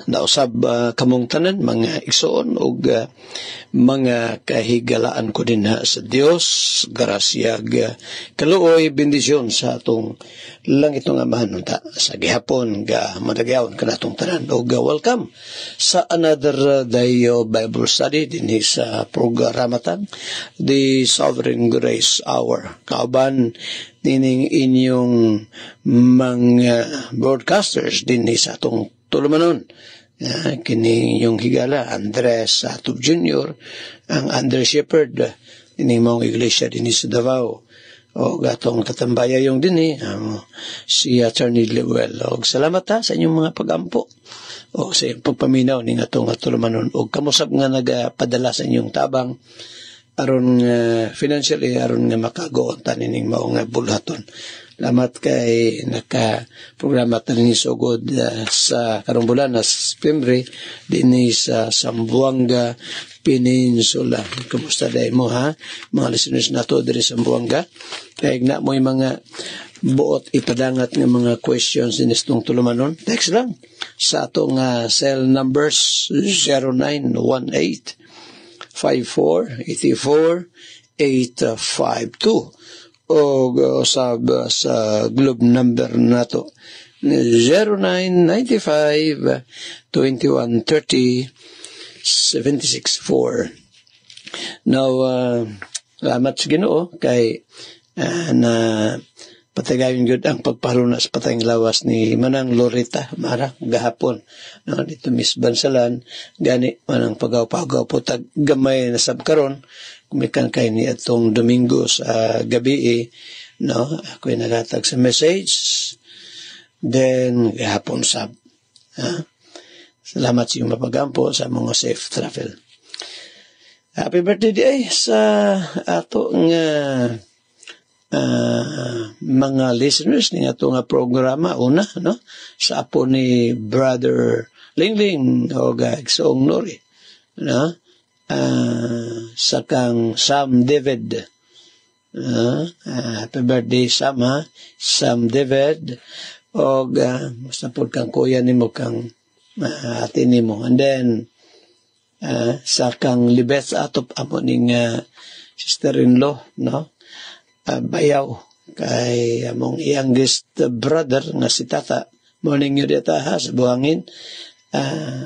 Nausab kamong tanan mga igsoon ug mga kahigalaan ko din sa Dios, grasyag kaluoy bendisyon sa atong langitong Amahan ta sa gihapon ga madagyawan kanatong tanan ug welcome sa another day of Bible study dinhi sa programatan The Sovereign Grace Hour. Kauban nining inyong mga broadcasters dinhi sa atong tulumanon. Kini yung higala Andres Atub Jr., ang under shepherd ining mga iglesia dinhi sa Davao o gatong katambaya yung dinhi si Attorney Lewel. Og salamat sa inyong mga pagampo o sa inyong pagpaminaw ning atong tulumanon og kamusab nga nagapadala sa inyong tabang aron financially aron nga makagoon tanin mao nga bulhaton. Salamat kay naka-programa tanin sugod sa karong bulan na September dinhi sa Zamboanga Peninsula. Kumusta day mo mga listeners nato diri sa Zamboanga? Kay na mo mga buot ipadangat nga mga questions din itong tulumanon. Text lang sa atong cell numbers 0918 5484-852 o sa globe number nato 0995-2130-764. Now, salamat sa Ginoo kay na patagayon yun ang pagparunas patayang lawas ni Manang Lorita Mara gahapon dito Miss Bansalan gani manang pagaw-pagaw po tag gamay na sabkaron kumikan kay ni atong Domingo sa gabi ako'y nagatag sa message then gahapon sab salamat sa iyong mapagampo sa mga safe travel. Happy birthday day sa ato nga mga listeners ni ato nga programa una sa apo ni Brother Lingling o Igsoong Nori sa kang Sam David happy birthday Sam David o basta po kang kuya ni mo kang ate ni mo and then sa kang Libet atop amo ning sister-in-law bayaw kay among youngest brother nga si Tata morning yun dita sa buhangin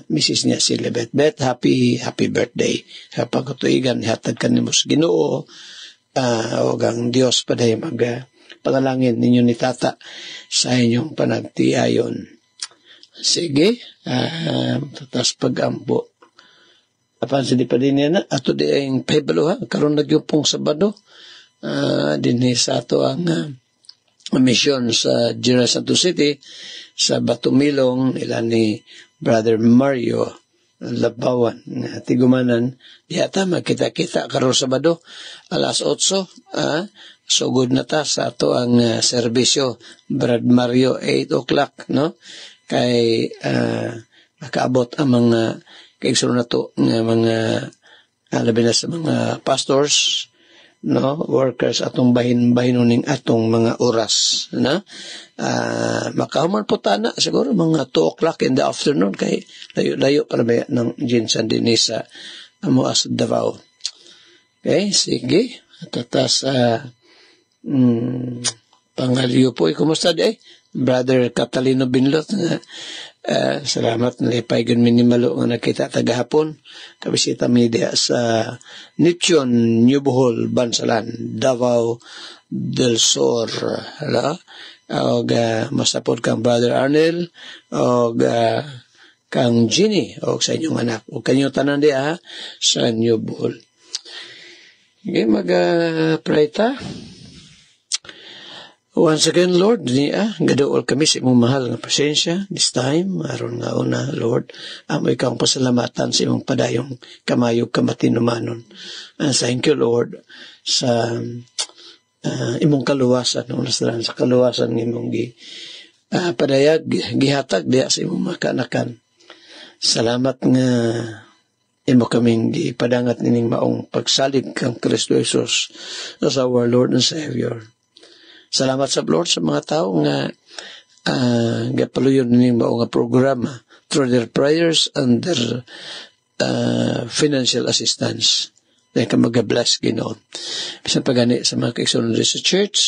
Mrs. niya si Libet. Happy birthday sa pagkutuigan hatag kanimo sa Ginoo o ang Dios paday panalangin ninyo ni Tata sa inyong panagtiayon. Sige tatas pagampo apan sa di pa din yan ato di ang pahibalo karon nagyupong Sabado dinhi sa ato ang mission sa General Santos City sa Batumilong nila ni Brother Mario Labawan na tigumanan diyata magkita-kita karon Sabado alas 8 sugod na ta sa ato ang serbisyo Brad Mario 8 o'clock kay makaabot ang mga kaigsuno na to nga mga labi na sa mga pastors workers atong bahin-bahinon ning atong mga oras makahuman po tana siguro mga 2 o'clock in the afternoon kay layo-layo para ba ng Jinsan din sa Amuas Davao. Okay, sige tatas pangalyo po kumusta day Brother Catalino Binlot salamat na ipaygon minimalo nga nakita tagahapon kabisita media sa Nichon, New Bohol, Bansalan, Davao del Sur og masapod kang Brother Arnel og kang Ginny og sa inyong anak og kanyo tanan diha sa New Bohol. Okay, mag-pray ta. Once again, Lord, gaduol kami sa imong mahal nga presensya this time, aron nga una, Lord, amo ikaw pasalamatan sa imong padayong kamayog kamatinumanon. Thank you, Lord, sa imong kaluwasan, sa kaluwasan ng imong padayag, gihatag diya sa imong makanakan. Salamat nga imo kaming gipadangat nining maong pagsalig kang Kristo Jesus as our Lord and Savior. Salamat sa Lord sa mga tao nga gapaluyon ning mao nga programa through their prayers and their financial assistance. Dahil ka mag-bless Ginoo. Bisan pa gani sa mga kaigsoon sa church,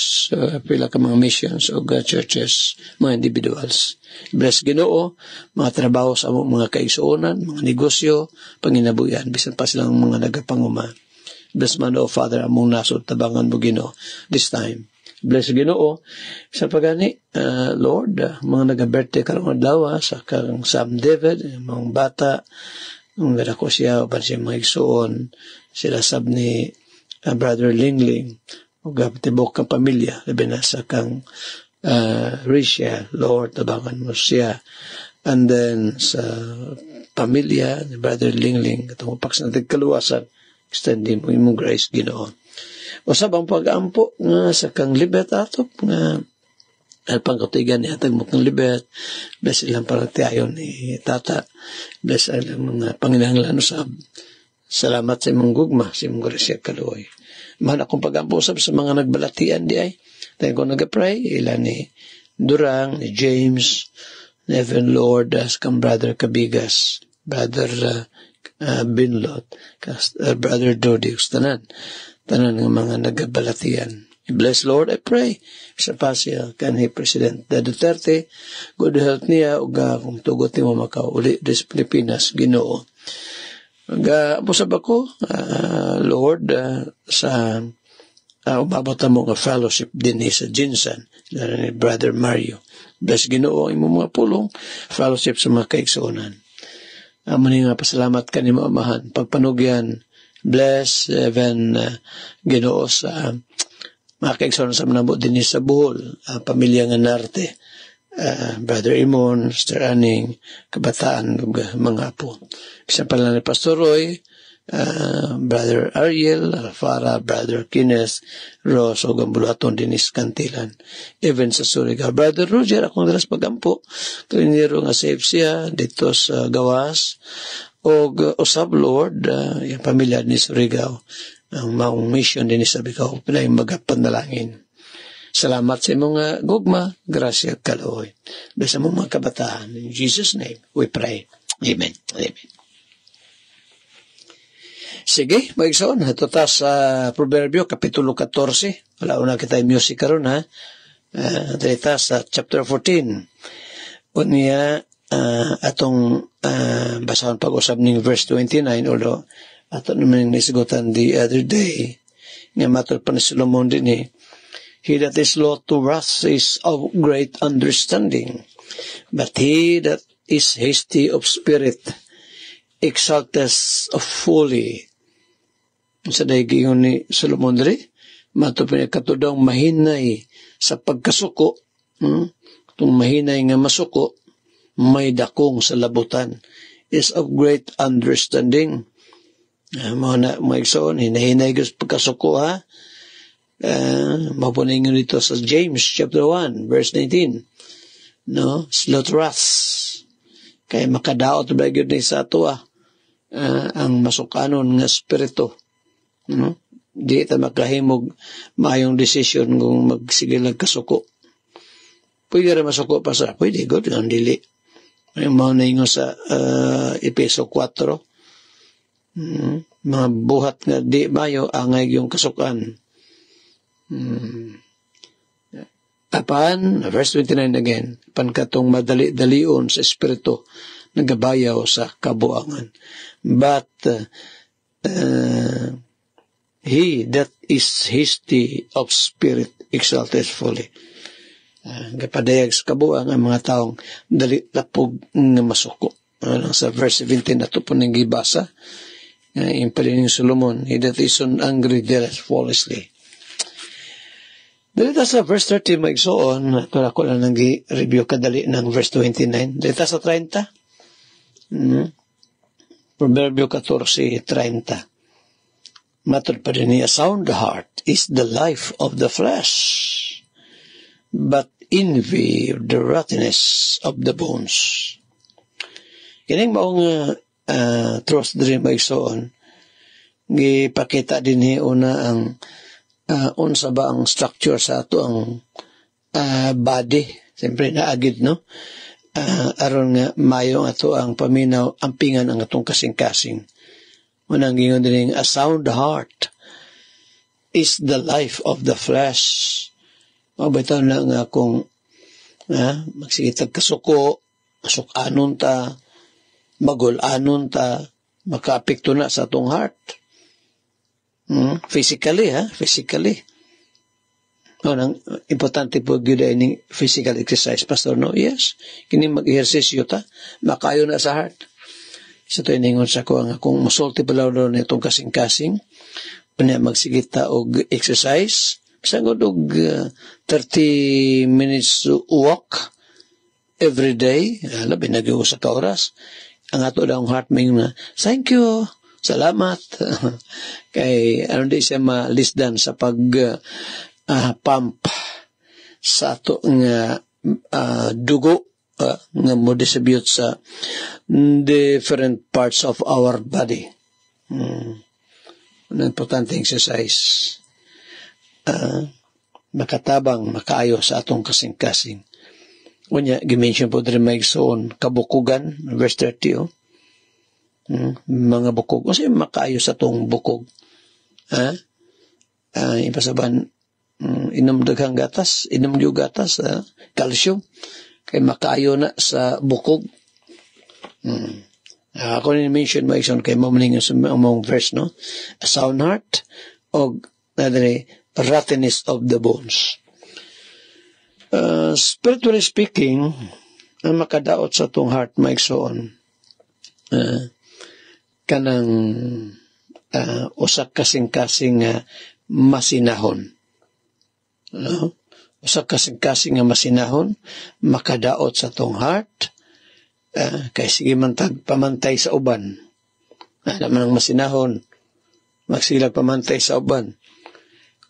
pila ka mga missions o churches, mga individuals. Bless Ginoo, mga trabaho sa mga kaigsuonan, mga negosyo, panginabuyan, bisan pa silang mga nagapanguma. Bless man o Father, among nasod, tabangan mo Ginoo this time. Bless Ginoo, bisan pa gani, Lord, mga nag-birthday karong adlaw sa kang Sam David, mga bata, nung ko siya, o pa siya mga igsoon, sila sab ni Brother Lingling, o tibok kang pamilya, labi na sa kang Risha, Lord, tabangan mo siya. And then, sa pamilya ni Brother Lingling, katong paks na tigkaluwasan, extendin mo imong grace Ginoo. O sabang pag-ampo nga sa kang libet atop, nga pangkatigan ni atag mo kang libet, bless ilang paratiayon ni Tata, bless ilang mga panginahanglan sa salamat sa imong gugma, sa imong grasya kaluoy. Man akong pag-ampusap sa mga nagbalatian di ay. Dahil ko nag-pray, ilan ni Durang, ni James, ni Evan Lord, kang Brother Cabigas, Brother Binlot, Brother Dodi, tanan ng mga nagbalatian. Bless Lord, I pray. Sa pa siya, kanhi President Duterte, good health niya, o kung tugot ni mo makauli des Pilipinas, Ginoo. Pusab ako, Lord, sa umabot mo nga fellowship din sa Jinsan, ni Brother Mario. Bless Ginoo ang mga pulong, fellowship sa mga kaigsuonan. Muni nga pasalamat ka ni Amahan. Pagpanugyan, bless, even Ginoo sa mga kaigsuonan sa manabot din sa Bohol, pamilya nga Narte, Brother Imon, Sister Aning, kabataan, mga apo. Isang pala ni Pastor Roy, Brother Ariel, Alfara, Brother Kenneth, Ross, o Gambulaton, Dennis Cantilan, even sa Surigao. Brother Roger, akong dalas pagampo, kaliniro nga save siya, dito sa Gawas, o usab Lord, yung pamilya ni Surigao, ang maong mission din ni Surigao, pinay magapanalangin. Salamat sa mga gugma, grasya kaluoy. Bless mo mga kabataan. In Jesus' name, we pray. Amen. Amen. Sige, maigsoon. Ito ta sa Proverbio, Kapitulo 14. Wala una kita yung music karon ha. Dito sa chapter 14. Unya, atong basahan pag-usap ng verse 29, although ato naman yung nisigutan the other day, nga matol pa ni Solomon din eh, he that is slow to wrath is of great understanding, but he that is hasty of spirit exalteth fully. Sa dahigingon ni Solomon rin, matupin katudang mahinay sa pagkasuko, itong mahinay nga masuko, may dakong sa labutan, is of great understanding. Mga igsoon, hinahinay sa pagkasuko ha, mapunin nyo dito sa James chapter 1 verse 19, no, slow to wrath, kaya makadaot ba yun sa ato ang masukanon nga spirito, no? Di ta makahimog mayong decision kung magsigilag kasuko. Pwede rin masuko pa sa pwede good ang dili yung mga naingon sa Epeso 4, mga buhat nga di mayo angay yung kasukan. Apan, verse 29 again, pankatong madali-dalion sa espiritu, nagabayaw sa kabuangan. But he that is hasty of spirit exalteth fully. Gapadayag sa kabuangan mga taong dali-lapog nga masuko. Sa verse 17 na ito po nang gibasa, yung palining Solomon, he that is angry dealeth foolishly. Dito sa verse 30, maigsoon, ito ako lang nag-review kadali ng verse 29. Dito sa 30, Proverbio 14:30. Matod pa rin niya, sound heart is the life of the flesh, but envy the rottenness of the bones. Kining maong trust din maigsoon, gipakita din niya una ang unsa ba ang structure sa ato ang body, Siyempre naagid no. Aron nga mayo ato ang paminaw ampingan ang atong kasing-kasing. Unang gingon din a sound heart is the life of the flesh. Mabitaw na nga kung magsigitag kasuko, masukanon ta, magulanon ta, makaapekto na sa atong heart. Physically. Nang importante po gyud ini physical exercise, Pastor, no? Yes. Kini mag-ehersisyo ta, makayo na sa heart. Sa to iningon sa ko nga kung masulti pala doon itong kasing-kasing, unya magsigita og exercise, bisagod og 30 minutes walk every day, labi nagyo sa oras. Ang ato daw heart may na, thank you, salamat. Kay ano di siya ma-lisdan sa pag pump sa ato nga dugo nga mo distribute sa different parts of our body. Importante exercise. Makatabang, makaayo sa atong kasing-kasing. Unya, gimension po rin maigsoon, kabukugan, verse 30, mga bukog. Kasi makaayo sa atong bukog. Ipasaban, inom daghang gatas, inom yung gatas, calcium, kay makaayo na sa bukog. Ako ni-mention mo ikson kay mamaling ang verse, no? A sound heart o rottenness of the bones. Spiritually speaking, ang makadaot sa itong heart, maiksoon, kanang usak kasing-kasing masinahon. Usak kasing-kasing masinahon, makadaot sa itong heart, kay sige man pamantay sa uban. Naman ang masinahon, magsilag pamantay sa uban.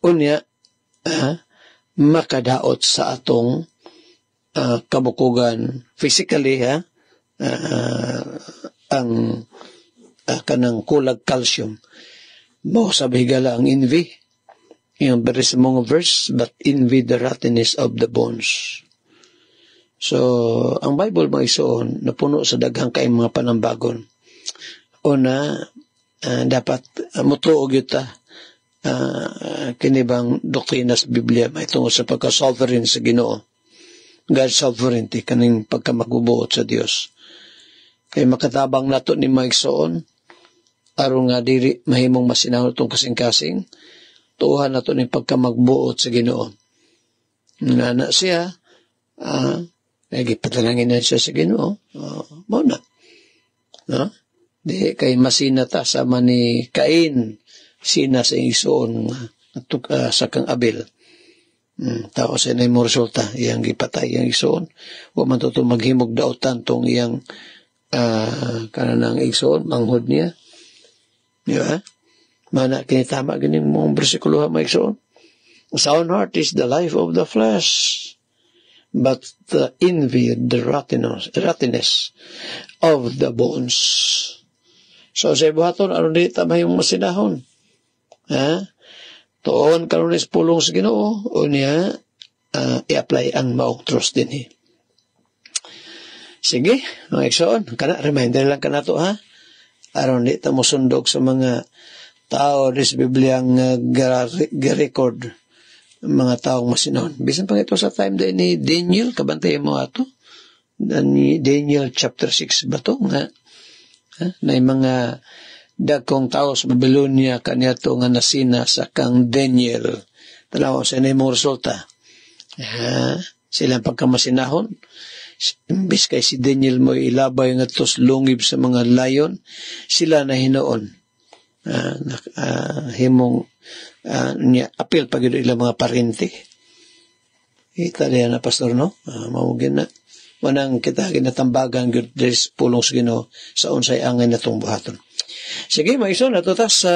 Unya, makadaot sa atong kabukugan physically, ang kanang kulag calcium. Mo sabi higala ang envy. Yung very small verse, but envy the rottenness of the bones. So, ang Bible mga isuon, napuno sa daghang kaayong mga panambagon. Una, dapat mutuog yuta kinibang doktrina sa Biblia may tungkol sa pagka-sovereign sa Ginoo. God's sovereignty, kaning pagkamagbubuot sa Dios. Kaya makatabang nato ni mga isuon, aron nga diri mahimong masinahon itong kasing-kasing, tuuhan nato ni pagkamagbuot sa Ginoo. Nana siya, patalangin na siya sa Ginoo, muna. Di kay masina ta sama ni Cain, sina sa isuon sa kang Abel. Tao sa inay mo resulta, iyang gipatay iyang isuon. Huwag man ito maghimog daotan tong iyang kananang isuon, manghod niya. Di ba? Mana kinitama ganing mong bersikulo ha maigsoon. A sound heart is the life of the flesh, but the envy, the rottenness of the bones. So sa ibuhaton, ano di tamay yung masinahon? Toon karunis pulong sa Ginoo, o niya, i-apply ang maong trust din. Sige, mga iksoon, reminder lang ka na to, aron di ta mo sundog sa mga tao sa Biblia ang record mga taong masinahon. Bisan pa ito sa time din ni Daniel, kabantayan mo ato. Daniel chapter 6 ba ito? Na yung mga dagkong tao sa Babylonia kanya ito nga nasina sa kang Daniel. Tanaw sa inay mong resulta. Silang pagkamasinahon. Imbis kay si Daniel mo ilabay nga tos lungib sa mga layon, sila na hinoon. Himong apil pag ilang mga parente. Italian na pastor, no? Mamugin na. Wanang kita ginatambagan there's pulong sa Ginoo sa unsay angay na itong buhaton. Sige, maiso na ito sa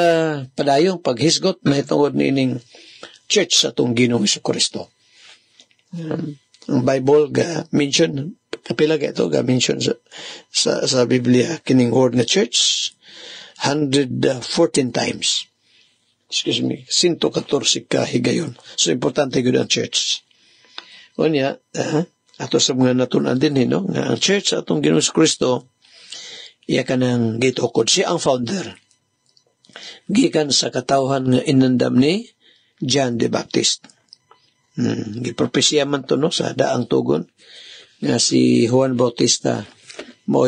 padayong paghisgot na itungod niining church sa itong Ginoong Jesucristo. Ang Bible mention, kapila ka ito mention sa Biblia, kining word na church, 114 times. Excuse me, 114 ka higayon. So, importante yun ang church. Unya, ato sa mga natunan din no, nga ang church sa atong Ginoong Kristo iya kanang gitukod, siya ang founder gikan sa katawhan nga inandam ni John the Baptist. Gipropesya man to no sa daang tugon nga si Juan Bautista mo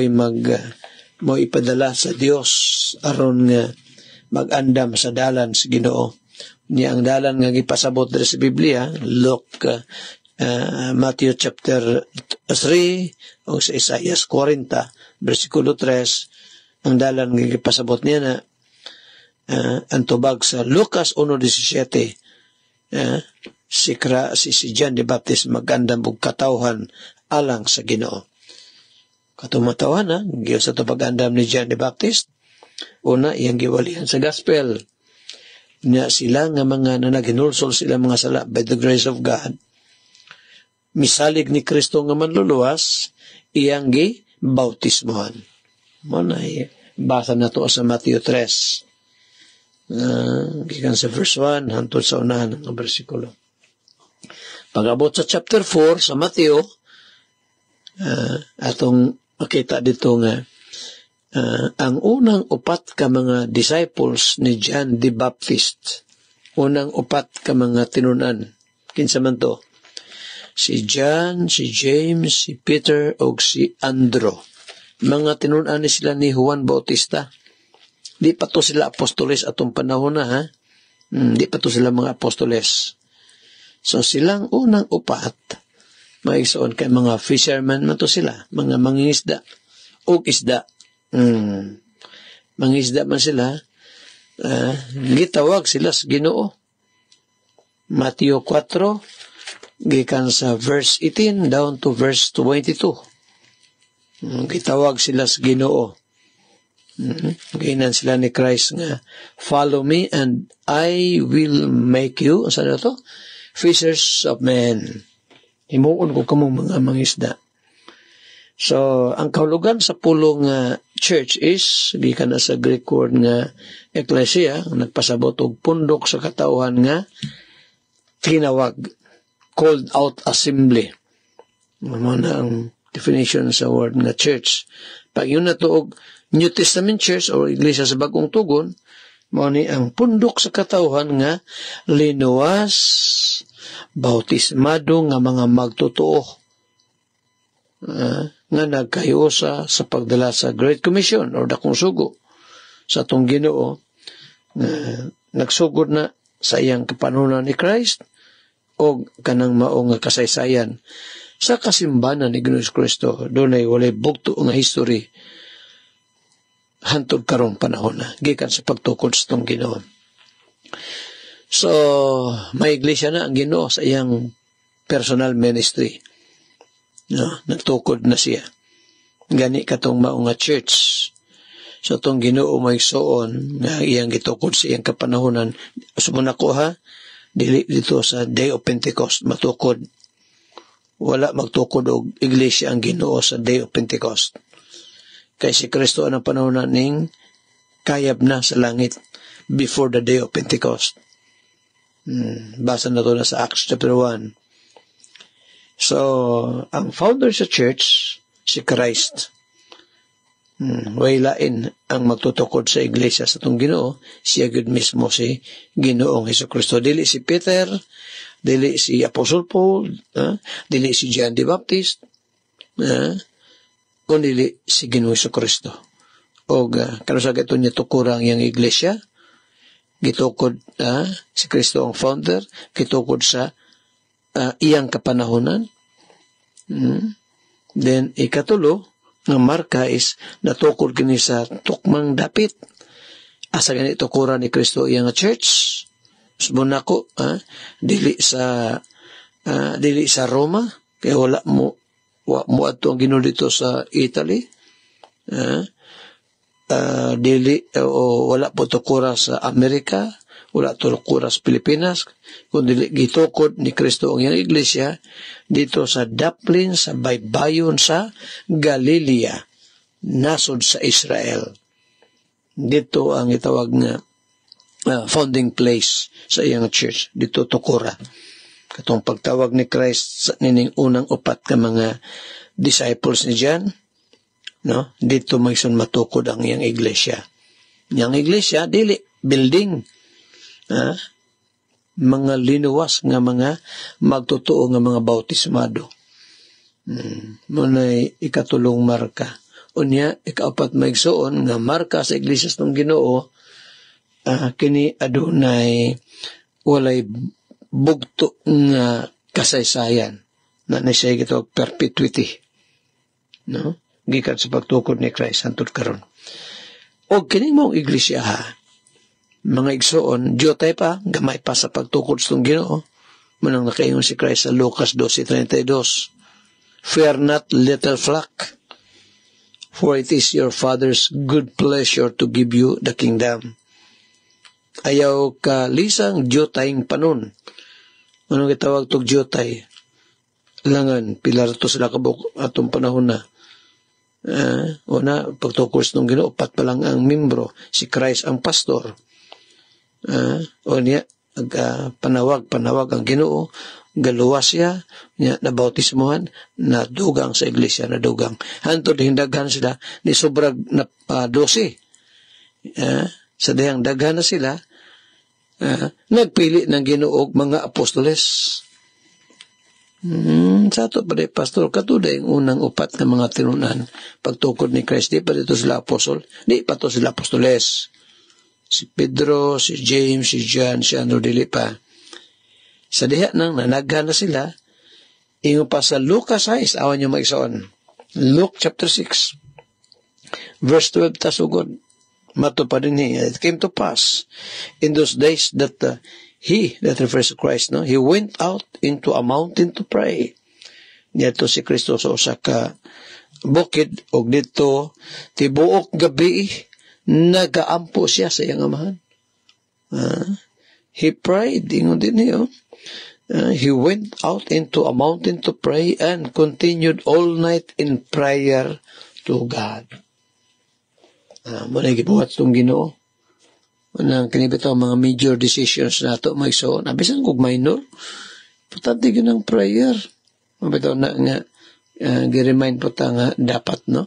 ipadala sa Dios aron nga mag-andam sa dalan sa Ginoo. Niya ang dalan nga gipasabot diri sa Biblia, Matthew chapter 3 o sa Isaiah 40 versikulo 3, ang dalan nga gipasabot niya na ang tubag sa Lucas 1:17, si John the Baptist mag-andam og katawhan alang sa Ginoo. Katumatawhan giyo sa pag-andam ni John the Baptist, una iyang giwalihan sa gospel niya sila nga mga nanaginulsol sila mga sala by the grace of God, misalig ni Kristo nga manluluwas, iyang gibautismohan. Muna basa na to sa Matthew 3, gikan sa verse 1 hangtod sa unahan ng bersikulo. Pag-abot sa chapter 4 sa Matthew, atong makita dito nga ang unang upat ka mga disciples ni John the Baptist, unang upat ka mga tinunan, kinsa man to? Si John, si James, si Peter, o si Andrew. Mga tinunan ni sila ni Juan Bautista. Di pa to sila apostoles atong panahon na, di pa to sila mga apostoles. So silang unang upat, maisoon kay mga fishermen man to sila, mga mangingisda, o isda. Mangisda man sila, gitawag sila sa Ginoo. Matthew 4, gikan sa verse 18 down to verse 22. Gitawag sila sa Ginoo. Ginan sila ni Christ nga, follow me and I will make you, saan to? Fishers of men. Himuon ko kamong mga mangisda. So, ang kahulugan sa pulong church is, gikan na sa Greek word nga ecclesia, nagpasabot og pundok sa katawhan nga tinawag, called out assembly. Ano na ang definition sa word nga church. Pag yun na to og New Testament church o iglesia sa bagong tugon, mao ni ang pundok sa katawhan nga linuwas, bautismado nga mga magtotoo, nga nagkahiusa sa pagdala sa Great Commission o dakong sugo sa atong Ginoo, nagsugod na sa iyang kapanunan ni Christ o kanang mao nga kasaysayan sa kasimbanan ni Ginoong Kristo. Dunay walay bugto nga history hantod karong panahon na gikan sa pagtukod sa atong Ginoo. So may iglesia na ang Ginoo sa iyang personal ministry. No, nagtukod na siya. Gani katong mao nga church. So itong Ginoo may soon nga iyang gitukod sa iyang kapanahonan. Sumuna ko dili dito sa Day of Pentecost matukod. Wala magtukod og iglesia ang Ginoo sa Day of Pentecost. Kay si Kristo ang panahonan ning kayab na sa langit before the Day of Pentecost. Basa na to na sa Acts chapter 1. So, ang founder sa church, si Christ. Wailain ang magtutukod sa iglesia sa itong Ginoo, siya gud mismo si Ginoong Hesukristo. Dili si Peter, dili si Apostle Paul, dili si John the Baptist, kundi si Ginoong Hesukristo. O kanusag ito niya tukurang yung iglesia, gitukod si Kristo ang founder, gitukod sa iyang kapanahonan. Then ikatulo nga marka is natukod kini sa tukmang dapit asa ganito tukuran ni Kristo iyang church. Subon nako dili sa Roma kay wala mo adto ang Ginoo dito sa Italy. Dili o wala po tukura sa Amerika, wala tukura sa Pilipinas, kundi gitukod ni Kristo ang iyang iglesia dito sa Dublin, sa baybayon sa Galilea, nasod sa Israel. Dito ang itawag nga founding place sa iyang church, dito tukura. Katong pagtawag ni Christ sa nining unang upat ka mga disciples ni John, no? Dito mayson matukod ang iyang iglesia. Yang iglesia, dili, building. Mga linuwas nga mga magtotoo nga mga bautismado. Muna'y ikatulong marka. Unya, ikaapat maigsoon nga marka sa iglesia ng Ginoo, kini adunay walay bugto nga kasaysayan na siya gitawag perpetuity, no? Gikan sa pagtukod ni Christ hangtod karon. O kini mong iglesia mga igsoon, diyotay pa, gamay pa sa pagtukod sa Ginoo. Manang nakaingon si Christ sa Lucas 12:32, "Fear not, little flock, for it is your Father's good pleasure to give you the kingdom." Ayaw ka lisang diyotayng panon. Anong gitawag tog diyotay? Langan, pilar to sila kabuk atong panahon na. Una, pagtukod sa Ginoo, upat pa lang ang membro. Si Christ ang pastor. O niya, panawag ang Ginoo, galuwas siya, niya, nabautismuhan, nadugang sa iglesia, nadugang. Hantod, hindaghan sila, ni sobrag na 12. Sa dayang daghan na sila, nagpili ng Ginoo mga apostoles. Sa ito pa pastor, katuday ang unang upat na mga tinunan, pagtukod ni Christ, di pa dito sila apostol, di pa to sila apostoles. Si Pedro, si James, si John, si Andrew, dili pa. Sa diha nang nanaghan na sila, ingo pa sa Lucas 6, awan nyo maigsoon. Luke chapter 6, verse 12, tasugod. Matupad din niya. It came to pass in those days that he, that refers to Christ, no? He went out into a mountain to pray. Dito si Kristo sa usa ka bukid, og dito tibuok gabi nagaampo siya sa iyang amahan. He prayed, ingon din niyo. He went out into a mountain to pray and continued all night in prayer to God. Muna gibuhat itong Ginoo. Unang kinibitaw mga major decisions na ito maigsoon. Abisan kong minor, importante yun ang prayer. Mabitaw na nga, gi-remind po ta nga dapat, no?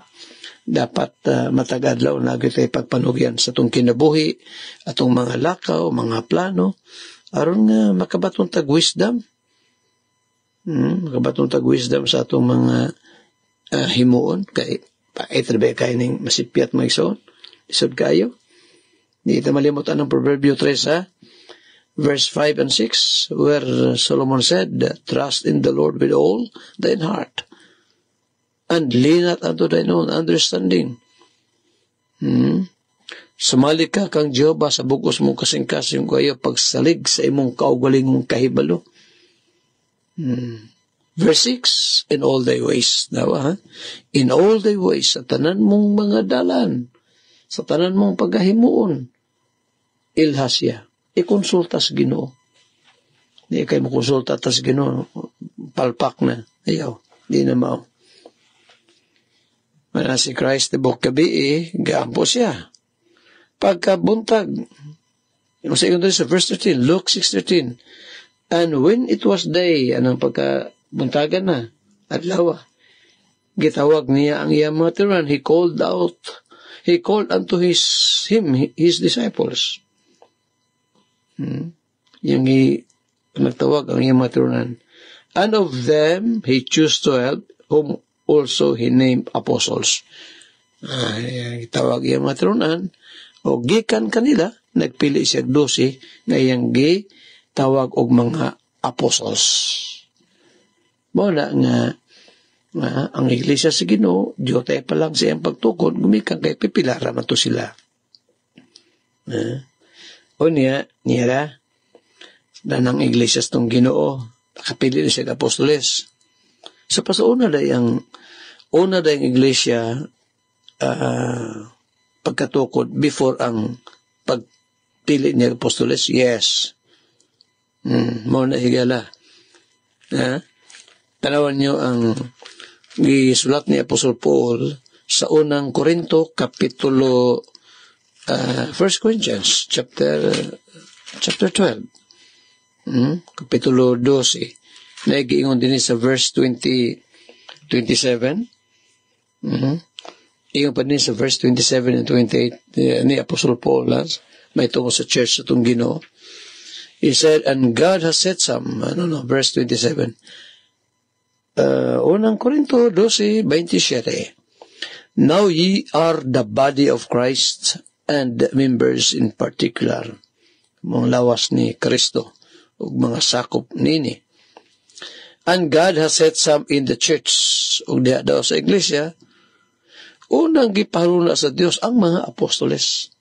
Dapat matagadlaw na tayo pagpanugyan sa itong kinabuhi, atong mga lakaw, mga plano, aron nga makabatong tag-wisdom. Makabatong tag-wisdom sa atong mga himuon, kay paitrabe kayo ng masipyat maigsoon. Isod kayo. Di ito malimutan ng Proverbio 3, verse 5 and 6, where Solomon said, "Trust in the Lord with all thine heart, and lean not unto thine own understanding." Sumali ka kang Jehovah sa bukos mong kasing-kasing kayo pagsalig sa imong kaugalingong kahibalo. Verse 6, in all thy ways. In all thy ways, sa tanan mong mga dalan, sa tanan mong paghahimuon, ilhasya, ikonsulta sa Ginoo. Di kayo makonsulta sa Ginoo, palpak na. Ayaw, di na mao. Mana si Christ, tibok gabi, gaampo siya. Pagkabuntag, yung sa sa verse 13, Luke 6:13, "And when it was day," anong pagkabuntagan na, adlaw, gitawag niya ang iyang mga tinunan, he called unto his disciples. Yung nagtawag ang iyang mga tinunan. "And of them, he chose 12, whom also he named apostles." Gitawag iyang mga tinunan, o gikan kanila, nagpili siya 12, ngayang tawag og mga apostles. Muna nga, ang iglesia sa Ginoo, diyotay pa lang siyang pagtukod, gumikan kay pipilara man to sila. O niya danang iglesia sa Ginoo, nakapili na siya apostoles. Sa pasauna dayang iglesia, pagkatukod before ang pagpili niya apostoles, yes. Muna higala. Tanawan niyo ang gisulat ni Apostol Paul sa unang Korinto, kapitulo 1 Corinthians, chapter 12. Kapitulo 12. Naigiingon din sa verse 27. Ingon pa din sa verse 27 and 28 ni Apostle Paul, may tungkol sa church sa itong Ginoo. He said, and God has set some, verse 27. Unang Korinto 12:27. Now ye are the body of Christ and members in particular. Mga lawas ni Kristo ug mga sakop nini. And God has set some in the church ug diha daw sa iglesia. Unang gipaharuna sa Dios ang mga apostoles.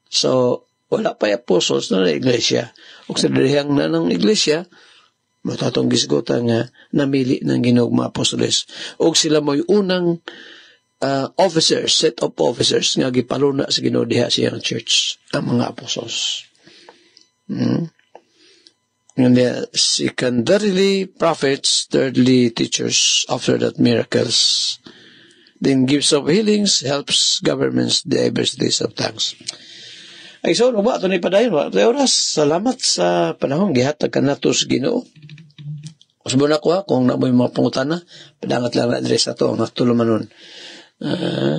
So, wala pa apostles na iglesia. Ug sa dirihang na ng iglesia, matatong gisgutan nga namili ng Ginoo mga apostoles. Ug sila mo'y unang officers, set of officers nga gipaluna sa Ginoo diha siyang church, ang mga apostles. And secondarily prophets, thirdly teachers, after that miracles, then gifts of healings, helps governments, diversities of tongues. Ay so, ba ito na ipadayon, oras, salamat sa panahon, gihatag ka na ito sa Ginoo. Usbo na ko kung na mo yung mga pangutana, padangat lang na address na ito, ang natuluman nun.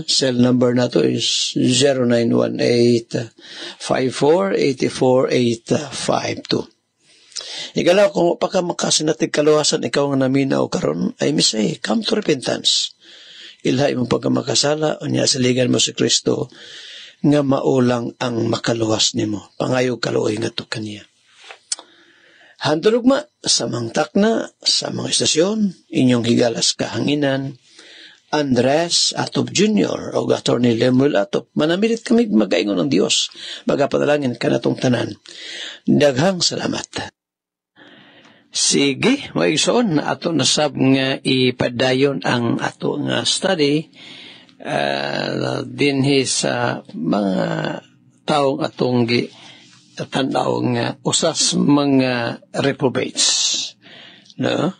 Cell number na to is 0918-5484-852. Ikalaw, kung pa ka makasinatig kaluwasan, ikaw nga naminaw karon, ay misay, come to repentance. Ilhay mo pagkamakasala, o niya saligan mo si Kristo, nga maulang ang makaluwas nimo. Pangayog kaluoy nga to kaniya. Handulog sa mangtak na, sa mga estasyon, inyong higalas kahanginan, Andres Atop Jr. o Atty. Lemuel Atop, manamilit kami magaingon ng Diyos, magapadalangin ka na tong tanan. Daghang salamat. Sige, maigsoon na ato nasab nga ipadayon ang ato nga study dinhi sa mga taong atong tanaw nga usas mga reprobates. No?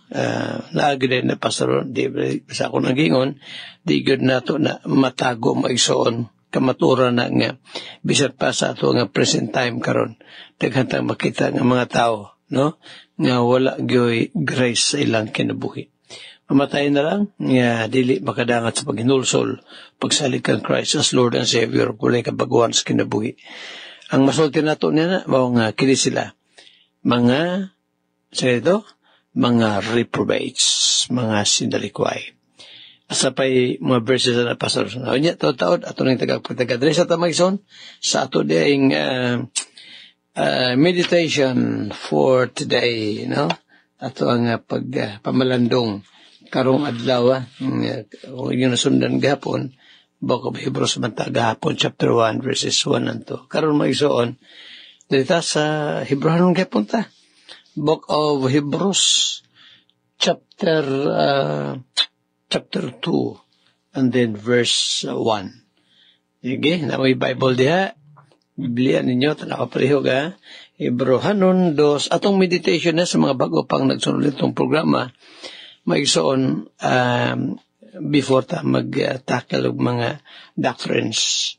Naagi din na pasaron, di sa ako nagingon, di good na to na matago maigsoon, kamatura na nga, bisan pa sa ato nga present time karon daghang makita nga mga tao, no? Nga wala gyoy grace sa ilang kinabuhi. Mamatay na lang, nga dili makadangat sa paghinulsol, pagsalig kang Christ as Lord and Savior, kulay kabaguhan sa kinabuhi. Ang masulti na to niya na, nga kini sila, mga, sa ito, mga reprobates, mga sindalikway. Asapay mga verses na napasar. Nya taon ato ning tagapagtagadre sa tamagson sa ato ding meditation for today, no? Ato ang pamalandong karong adlaw, yung nasundan gahapon, Book of Hebrews man gahapon chapter 1 verses 1 and 2. Karon magsuon dito sa Hebrew gahapon ta. Book of Hebrews chapter 2 and then verse 1. Sige, na may Bible diha. Biblia ninyo, tanaw pareho ga. Hebrehanon 2. Atong meditation na sa mga bago pang nagsunod itong programa, maigsoon before ta mag-tackle og mga doctrines.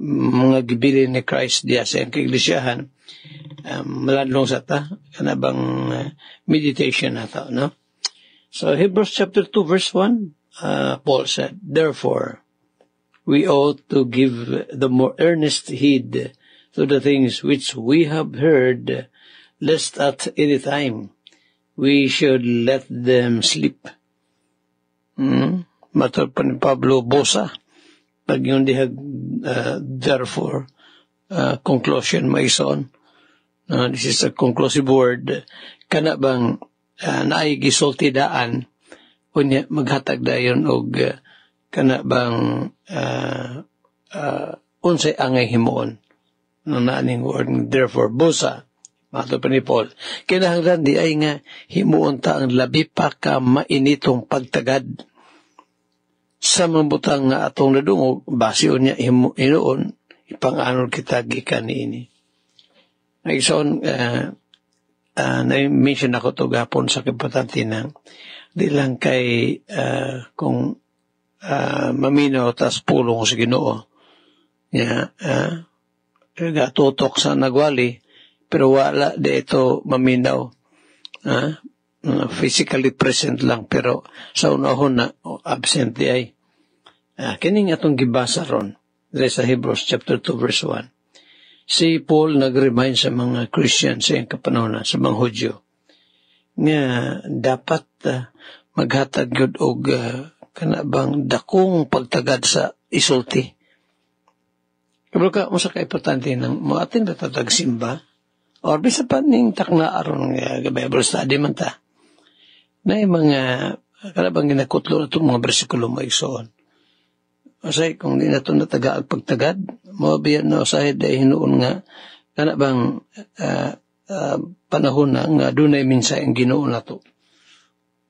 Mga gibilin ni Christ diya sa iglesiyahan, maladlong sa ta, kanabang meditation na ta, no? So, Hebrews chapter 2 verse 1, Paul said, therefore, we ought to give the more earnest heed to the things which we have heard, lest at any time we should let them slip. Matal pa ni Pablo Bosa, pag yung dihag, therefore, conclusion maison. This is a conclusive word. Kana bang naigisultidaan unya maghatag dayon og kana bang unsay angay himuon no naning word therefore busa mato pa ni Paul kinahanglan di ay nga himuon ta ang labi pa ka mainitong pagtagad sa mabutang nga atong nadungog basyon niya hinuon ipang-anol kita gikan niini. Nagson na-mention ako to gapon sa importante na di lang kay kung maminaw tas pulong sa Ginoo tutok sa nagwali pero wala di ito maminaw. Physically present lang, pero sa unahon na absent di ay. Kining atong gibasa ron, dito sa Hebrews chapter 2 verse 1. Si Paul nag-remind sa mga Christian sa iyang kapanahon, sa mga Hudyo, nga dapat maghatag yun og kanabang dakong pagtagad sa isulti. Kabalo ka, masa ka-importante ng mga ating natatag simba, or bisa pa ning takna aron nga Bible study man ta, na yung mga kanabang ginakutlo na itong mga bersikulo maigsoon. Usay, kung di na ito nataga ang pagtagad, mabiyan na usay dahil hinuon nga, kanabang panahon na nga dunay minsa ang Ginoo na to.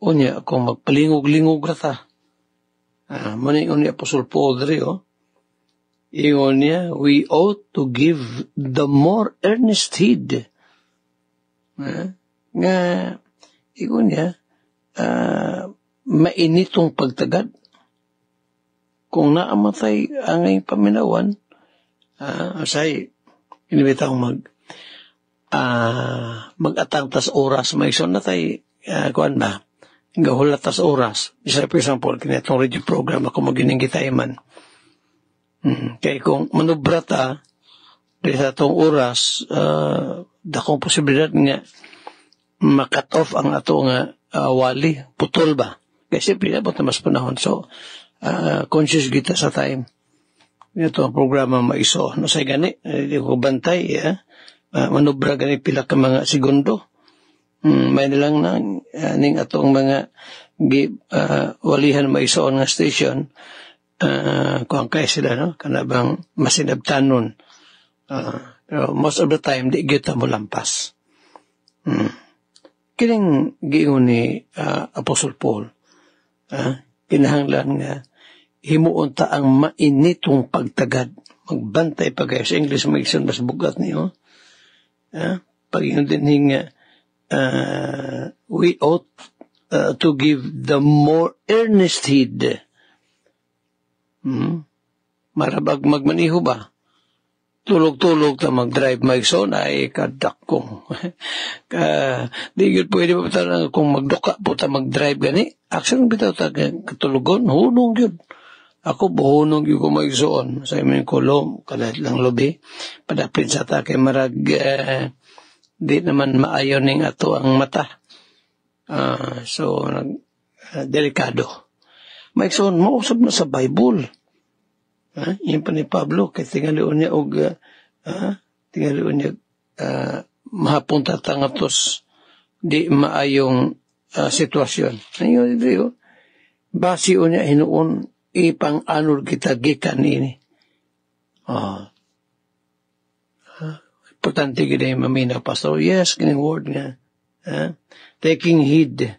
Unya, kung magpalingog-lingog na ta, maningon ni Apostol Paul diri, ingon niya, we ought to give the more earnest heed. Nga, ingon niya, mainitong pagtagad. Kung naamatay ang ngayong paminawan, say, inibitaw mag-atang tas oras, may ison na tayo, kuhan ba, gahulat tas oras. Isa, for example, kinitong radio program, ako mag-ininggitay man. Kaya kung manubra ta, dahil sa itong oras, dakong posibilidad nga makat off ang ato nga wali, putol ba? Kaya siyempre, abot na mas panahon. So, conscious kita sa time. Ito ang programa maiso. No, say gani, di ko bantay, manubra gani pila ka mga segundo. May nilang ning atong mga walihan maisoon nga station, kung kaya sila, no? Kanabang masinabtanon. Pero most of the time, di kita mo lampas. Kining giingon ni Apostle Paul, kinahanglan nga himuon ta ang mainitong pagtagad, magbantay pa kayo. Sa English, mag-isun mas bugat niyo. Pag-iyon din nga, we ought to give the more earnest heed. Marabag magmaniho ba? Tulog-tulog ta mag-drive maigsoon ay kadakong. Di yun pwede pa talaga kung magduka po ta mag-drive gani. Actually, bitaw ta katulugon, hunong yun. Ako buhunong yun ko maigsoon. Sa imin ko kalat lang lobi. Padapin sa ta kay marag di naman maayon ning ato ang mata. So, delikado. Maigsoon, mausap na sa Bible. Yung pa ni Pablo, kaya tingalion niya mahapon tatangatos di maayong sitwasyon. Ayun, ito basiyo niya hinuon ipang anul kita gikan ini. Importante gina yung mamina, Pastor. Yes, kining word nga. Taking heed.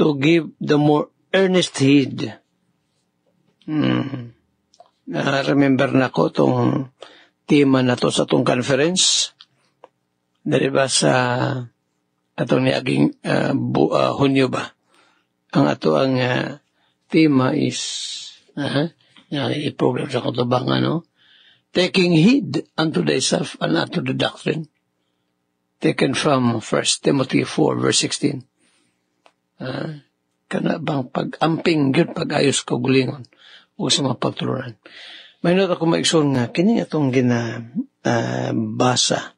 To give the more earnest heed. Remember na ko itong tema na to sa itong conference. Dari ba sa atong niaging Hunyo ba? Ang ato ang tema is i-program sa kutubangan, no? Taking heed unto thyself and unto the doctrine. Taken from 1 Timothy 4 verse 16. Kana bang pag-amping yun, pag-ayos ko gulingon o sa mga pagtulunan. May nota ko maigsoon nga, kini atong basa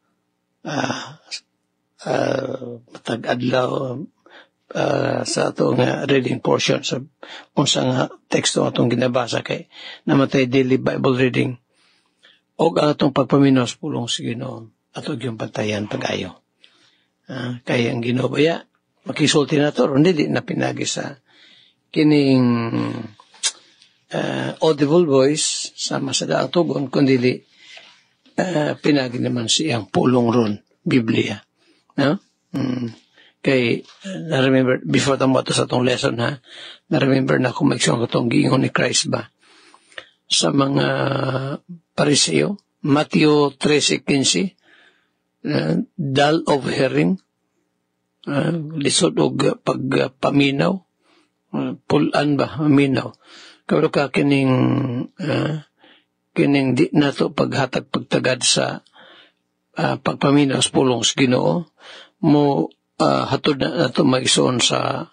tag-adlaw sa atong reading portion sa unsa nga teksto atong ginabasa kay namatay daily Bible reading o ang atong pagpaminos pulong sa Ginoo atong yung pantayan pag-ayo. Kaya ang Ginoo baya makisulti na to, hindi na pinagi sa kining audible voice sama sa daang tugon, kundi pinagi naman siyang pulong ron, Biblia. No? Kay, na-remember, before tamo ito sa itong lesson, na-remember na kung magsyon ko itong giingon ni Christ ba sa mga Pariseo, Matthew 13:15, dull of hearing, lisod og pagpaminaw, pulan ba, minaw. Kaya ka kining kining di nato paghatag pagtagad sa pagpaminaw sa pulong sa Ginoo mo hatod na nato maigsoon sa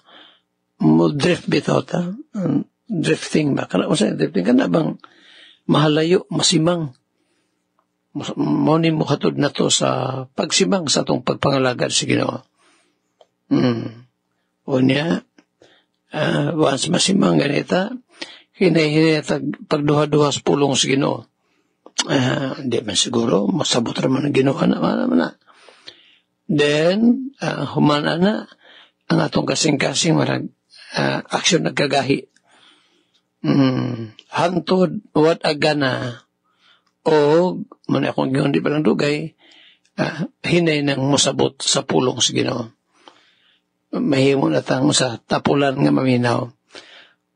mo drift bitaw ta drifting ba kana usa drifting kana bang mahalayo masimang mo ni mo hatod nato sa pagsimang sa atong pagpangalagad sa Ginoo. Unya once masimang ganita hinahinatag pagduha-duha sa pulong sa Ginoo. Hindi man siguro masabot raman ang Ginoo na. Then humana na ang atong kasing-kasing marag aksyon nagkagahi. Hantod what agana o man akong giyon di palang dugay hinay nang masabot sa pulong sa Ginoo. Mahimo na tang sa tapulan nga maminaw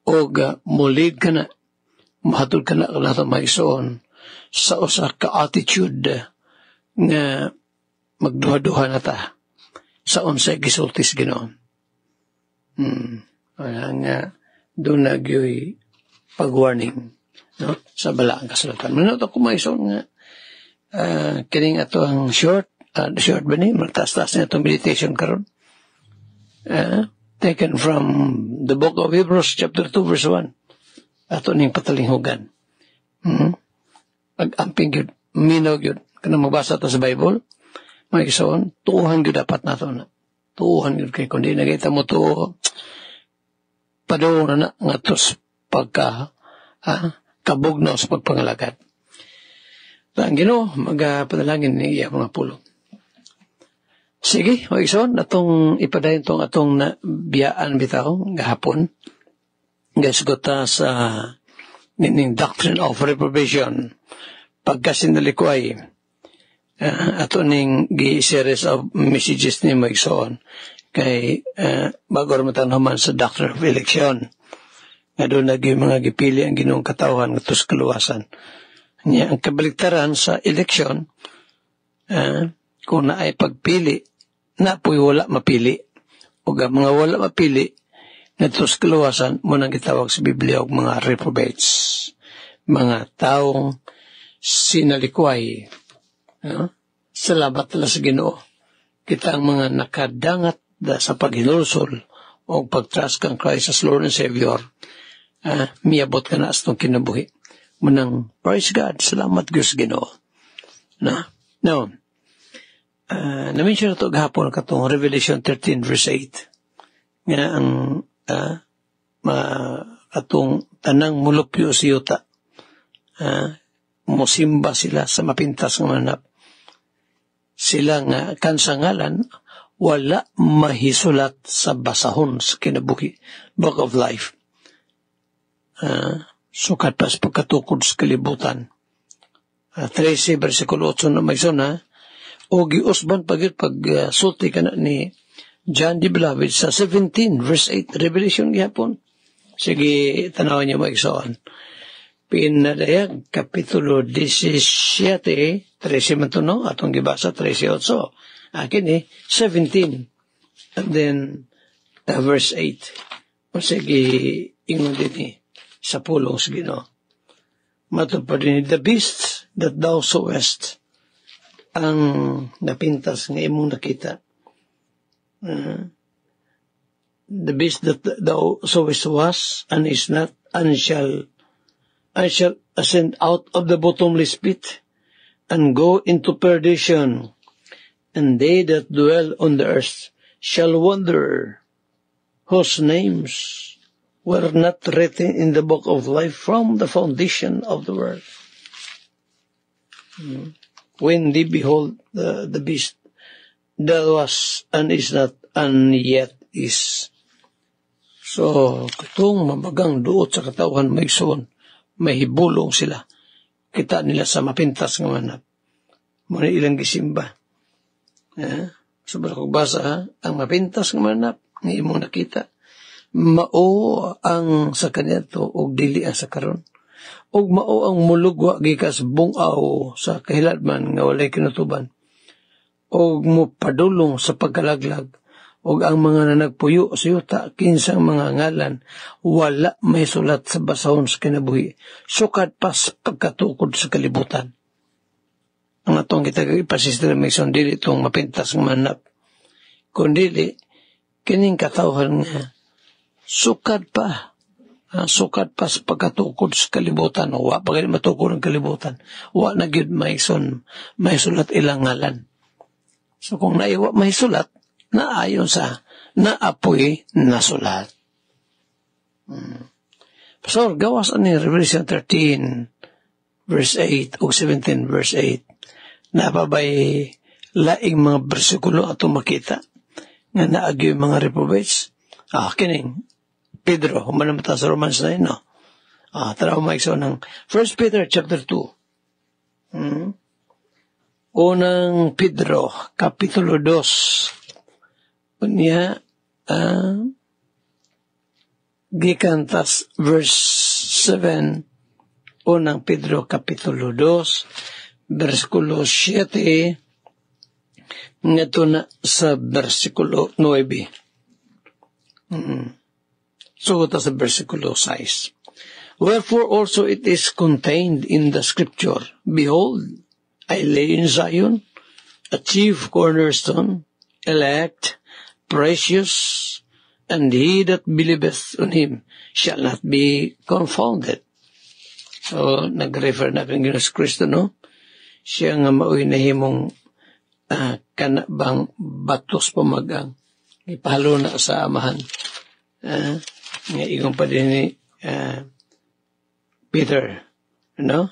og mulid ka na mahatod ka na nato maisoon sa usa ka attitude nga magduha-duha na ta sa unsay gisulti sa Ginoo. Nga doon nagyoy pag-warning no sa balaang kasulatan. Manot ako maisoon nga kining ato ang short ba ni magtaas-taas na itong meditation karon. Taken from the book of Hebrews chapter 2 verse 1. Ato ning patalinghugan. Pag-amping yun, minaw yun. Kaya magbasa ito sa Bible, may isaon, tuuhan yun dapat na ito na. Tuuhan yun kayo. Kundi nakita mo ito, padaw na nga tos kabugnaw sa pagpangalagad. Ang Ginoo, magpadalangin ni iya mga pulong. Sige, o ison, atong ipadayon tong atong biyaan bitaw, gahapon. Gasgota sa nining Doctrine of Reprobation. Pagkasinalikuay, ato ning series of messages ni Maigsoon kay bago ramatan human sa Doctrine of Election. Nga doon naging mga gipili ang Ginoong katawhan ng tus kaluwasan. Ang kabaliktaran sa election, kung na ay pagpili, na po'y wala mapili. O mga wala mapili, na tus kaluwasan, munang gitawag sa Biblia og mga reprobates. Mga taong sinalikway. Salamat na sa Ginoo. Kita ang mga nakadangat sa paghinulsol o pagtrust kang Christ as Lord and Savior. Miabot ka na sa itong kinabuhi. Munang, praise God, salamat Diyos Ginoo. Now, na-mention na ito gahapon katong Revelation 13 verse 8. Nga ang atong tanang mulupyo si yuta. Musimba sila sa mapintas ng manap. Sila nga kansangalan wala mahisulat sa basahon sa kinabuhi. Book of Life. Sukat pas pagkatukod sa kalibutan. 13 versikulo 8 na magsuna, o giusban pag sulti ka na ni John D. Beloved sa 17 verse 8 Revelation gihapon. Sige, tanawan niyo maigsoon. Pinadayag kapitulo 17 13 man to no atong gibasa 13:8. Akin 17 and then verse 8. O sige, ingon din sa pulong sa Ginoo. Matupad din, the beast that thou sawest, ang napintas nga imong nakita. The beast that thou sawest was, and is not, and I shall ascend out of the bottomless pit, and go into perdition, and they that dwell on the earth shall wonder, whose names were not written in the book of life from the foundation of the world. When they behold the beast that was and is not and yet is. So, katong mabagang duot sa katawhan maigsoon, mahibulong sila. Kita nila sa mapintas ng manap. Muna ilang gisimba. So, kung basa, ang mapintas ng manap, ng imong nakita, mao ang sa kanya to og dili ang sa karon og mao ang mulugwa gikas bungaw sa kahiladman nga walay kinutuban og mo padulong sa pagkalaglag ug ang mga nagpuyo sa yuta kinsang mga ngalan wala may sulat sa basahon sa kinabuhi sukad pas pagkatukod sa kalibutan. Ang atong kita ipasister Mason dili itong mapintas ng manap kundi kining katawhan nga sukad pa sa pagkatukod sa kalibutan o wa pa gani matukod ang kalibutan wa na gyud may sulat ilang ngalan. So kung naiwa may sulat naayon sa naapoy na sulat. So, gawas ani Revelation 13 verse 8 o 17 verse 8 napabay laing mga bersikulo ato makita nga naagyo yung mga reprobates. Kining Pedro, humanamata sa Romans 9, no? Tara humaikso ng 1 Peter chapter 2. Unang Pedro, Kapitulo 2. Unya, gikantas verse 7, unang Pedro Kapitulo 2, versikulo 7, ngato na sa versikulo 9. Sugot sa versikulo 6. Wherefore also it is contained in the scripture, Behold, I lay in Zion a chief cornerstone, elect, precious, and he that believeth on him shall not be confounded. So, nag-refer na kang Ginoong Kristo, no? Siya nga maoy na himong kanabang batos pamagang. Ipahalo na sa amahan. Nga igong pa din ni Peter, no?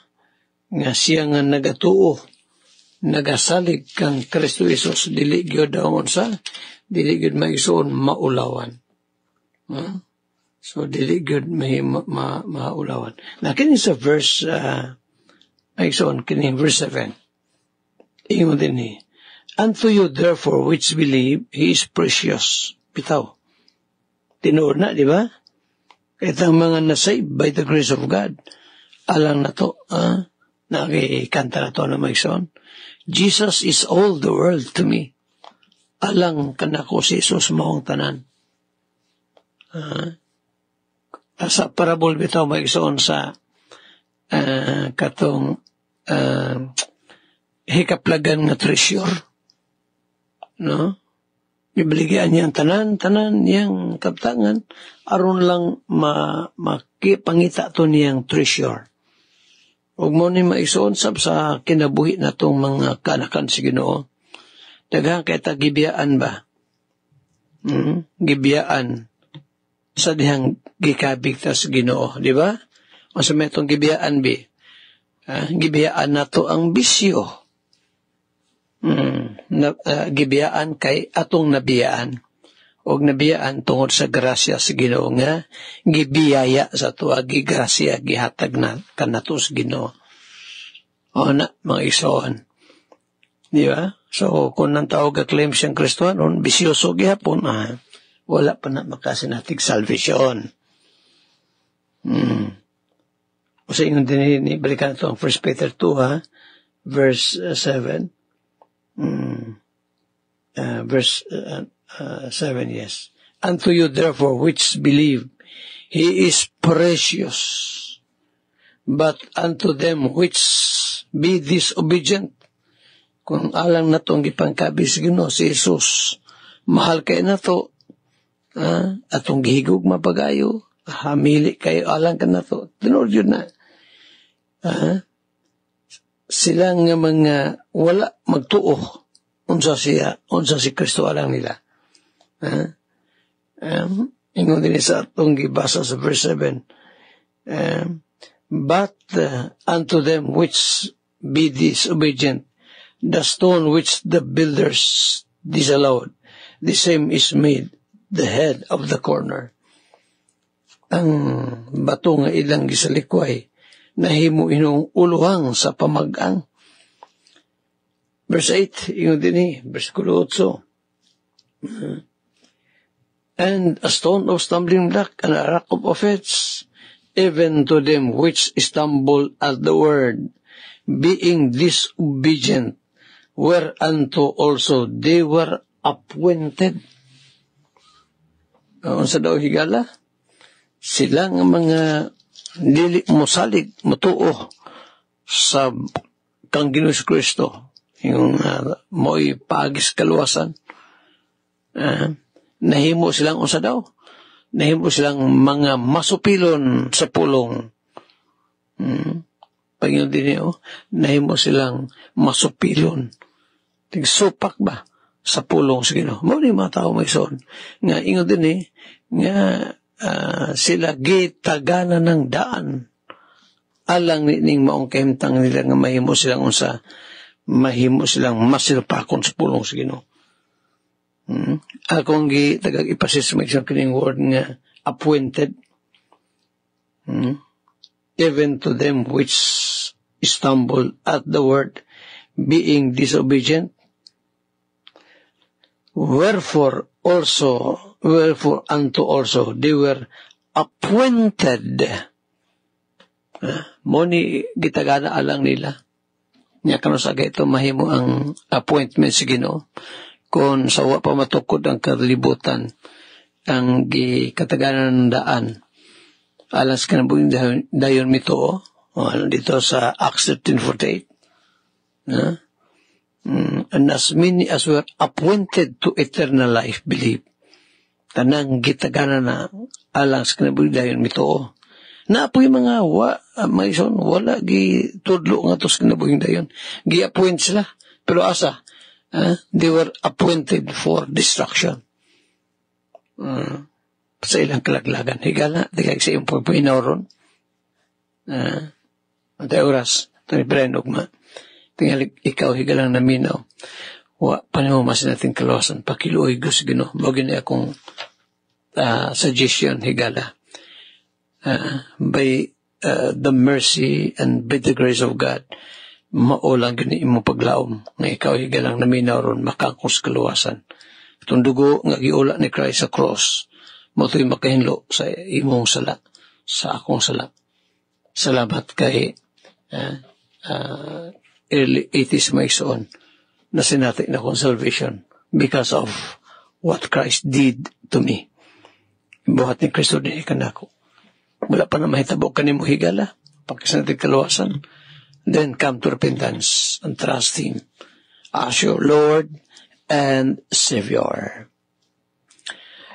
Nga siya nga nagatuo, nagasalig kang Kristo Isus, dili gyud daon sa dili gyud maigsoon maulawan. So dili gyud maulawan. Na kini sa verse maigsoon kini verse 7. Ingon din ni, unto you therefore which believe he is precious. Bitaw. Tinuod na, di ba? Itang mga nasave by the grace of God. Alang na to, nakikanta na to na maigsoon. Jesus is all the world to me. Alang kanako si Jesus maong tanan. Sa parabol bitaw maigsoon sa katong hikaplagan nga treasure. No? Ibaligyan niyang tanan niyang kaptangan aron lang makipangita to niyang treasure. Ug mo ni maigsoon sab sa kinabuhi natong mga kanakan sa Ginoo. Daghang kay ta gibiyaan ba? Gibiyaan sa dihang gikabig ta sa Ginoo, di ba? Masa metong gibiyaan bi. Gibiyaan nato ang bisyo. Gibiyaan kay atong nabiyaan. Og nabiyaan tungod sa grasya sa Ginoo nga gibiyaya sa tuwa gigrasya gihatag na kanato sa Ginoo. O na mga igsoon. Di ba? So, kung nang tawag ka-claim siyang Kristohanon, bisyoso gihapon, wala pa na makasinatig salvation. O sa ingon din, balikan ito ang 1 Peter 2, verse 7. Verse 7, yes. Unto you, therefore, which believe, he is precious. But unto them which be disobedient, kung alang na itong gipangkabis Ginoo si Jesus, mahal kayo na ito, atong gihigog mapagayo, hamili kayo, alang ka na ito, tinod yun na. Silang nga mga wala magtuo, unsa si Kristo alang nila. Ingon din sa atong gibasa sa verse 7, but unto them which be disobedient, the stone which the builders disallowed, the same is made the head of the corner. Ang bato nga ilang gisalikway, nahimo inong uluhang sa pamag-ang. Verse 8, yung din versikulo 8. And a stone of stumbling block, and a rock of offense, even to them which stumble at the word, being disobedient, whereunto also they were appointed. Unsa daw higala? Sila nga mga dili mosalig, motuo sa kang Ginoong Kristo, yung mo'y pagis kaluwasan. Nahimo silang unsa daw? Nahimo silang mga masupilon sa pulong. Panginoon din niyo, nahimo silang masupilon. Tigsupak ba sa pulong sa Ginoo? Mao ni mga tao may son nga ingon din nga sila gitagana ng daan alang ning maong kahimtang nila nga mahimo silang unsa, mahimo silang masilpakon sa pulong sa Ginoo. Akong tagag ipasis may isang kining word nga appointed, even to them which stumble at the word, being disobedient. Wherefore unto also they were appointed. Moni gitagana alang nila. Nya kano sa ito mahimo ang appointment sa Ginoo. Kung sa wa pa matukod ang kalibutan, ang gikataganan ng daan. Alang sa kanabuhin dayon mito, dito sa Acts 13:48. And as many as were appointed to eternal life believe. Tanang gitagana na alang sa kinabuhi dayon mito. Naapoy mga maison, wala gitudlo nga to sa kinabuhi dayon. Gi-appoint sila. Pero asa? They were appointed for destruction. Sa ilang kalaglagan. Higala, digay sa iyong pagpinaw ron. Antay oras, ito ni Brian Ugma. Tingali ikaw higalang naminaw. Panimamas natin kalawasan. Pakiluoy gusto Ginoo. Magin akong suggestion higala. By the mercy and by the grace of God, maulang gini imong paglaom nga ikaw higalang naminaw ron makakos kalawasan. Itong dugo nga giula ni Christ sa cross, moto'y makahinlo sa imong sala, sa akong sala. Salamat kay early 80s may soon na sinati na akong salvation because of what Christ did to me. Buhat ni Kristo din ikanako. Wala pa na mahitabo kanimo higala, pagkasanatid kalawasan, then come to repentance and trust Him as your Lord and Savior.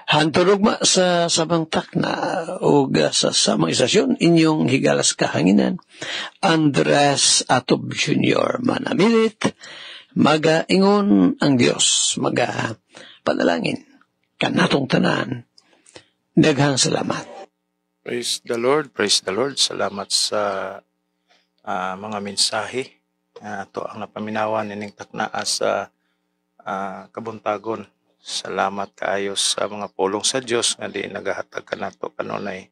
Hantulog sa samangtak na o sa samang istasyon inyong higalas kahanginan Andres Atob Jr. manamilit magaingon ang Dios panalangin kanatong tanan. Daghang salamat. Praise the Lord, praise the Lord. Salamat sa mga mensahe ito ang napaminawan nining taknaa sa kabuntagon. Salamat kaayo sa mga pulong sa Dios nga di nagahatag kanato kanunay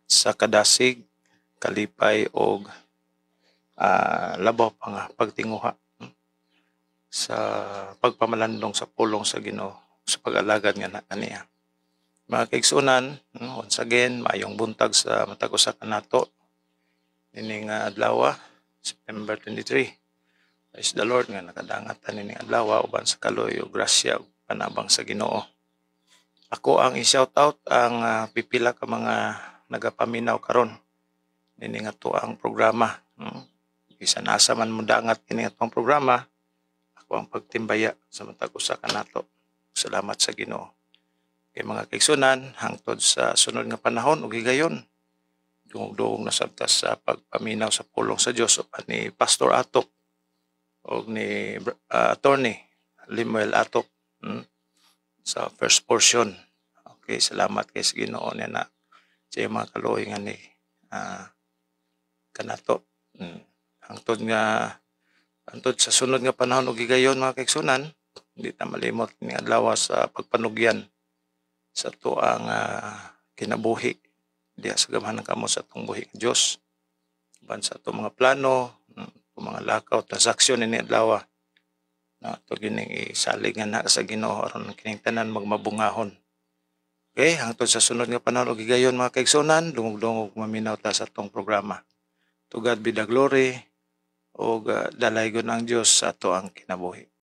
sa kadasig, kalipay og labaw pa nga pagtinguha sa pagpamalandong sa pulong sa Ginoo sa pag-alagad nga kaniya. Mga kaigsunan, once again, maayong buntag sa matag usa kanato nining adlaw, September 23. Praise the Lord nga nakadangatan nining adlaw uban sa kaloy ug grasya ug panabang sa Ginoo. Ako ang i-shout out ang pipila ka mga nagapaminaw karon nining ato ang programa. Bisan asa man mo dangat kini atong programa, ako ang pagtimbaya sa matag usa kanato. Salamat sa Ginoo. Kay mga kaigsunan, hangtod sa sunod nga panahon ug higayon, dungog-dungog na sabta sa pagpaminaw sa pulong sa Dios ni Pastor Atok o ni Attorney Limuel Atok sa first portion. Okay, salamat kay sa Ginoo niya na sa mga kaluoy nga ni kanato. Hangtod sa sunod nga panahon ug higayon mga kaigsunan, hindi ta malimot ni adlaw sa pagpanugyan sa tuang kinabuhi diha sa gamhanan kamo sa atong buhi nga Dios. Ban sa atong mga plano, mga lakaw, transaksyon ni adlaw na ito gining isalig nga na sa Ginoo aron kining tanan magmabungahon. Okay, hangtod sa sunod nga panahon ug higayon mga kaigsunan, dungog-dungog maminaw ta sa atong programa. To God be the glory ug dalaygon ang Dios sa ato ang kinabuhi.